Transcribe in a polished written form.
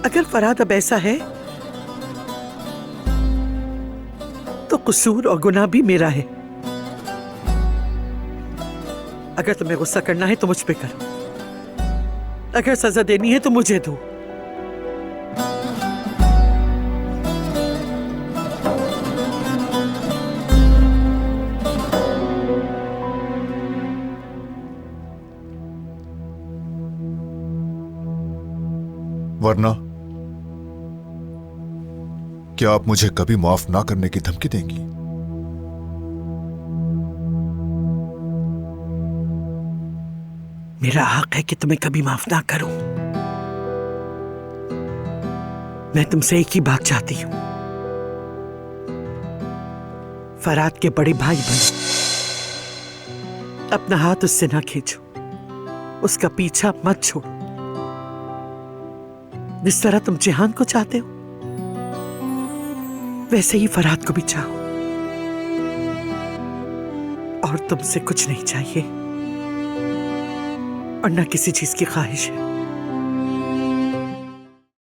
अगर फरहाद अब ऐसा है तो कसूर और गुनाह भी मेरा है। अगर तुम्हें गुस्सा करना है तो मुझ पे करो, अगर सजा देनी है तो मुझे दो। वरना क्या आप मुझे कभी माफ ना करने की धमकी देंगी? मेरा हक है कि तुम्हें कभी माफ ना करूं। मैं तुमसे एक ही बात चाहती हूं, फरहाद के बड़े भाई बनो। अपना हाथ उससे ना खींचो, उसका पीछा मत छोड़ो। जिस तरह तुम जिहान को चाहते हो वैसे ही फरहाद को भी चाहो। और तुमसे कुछ नहीं चाहिए और ना किसी चीज की ख्वाहिश है।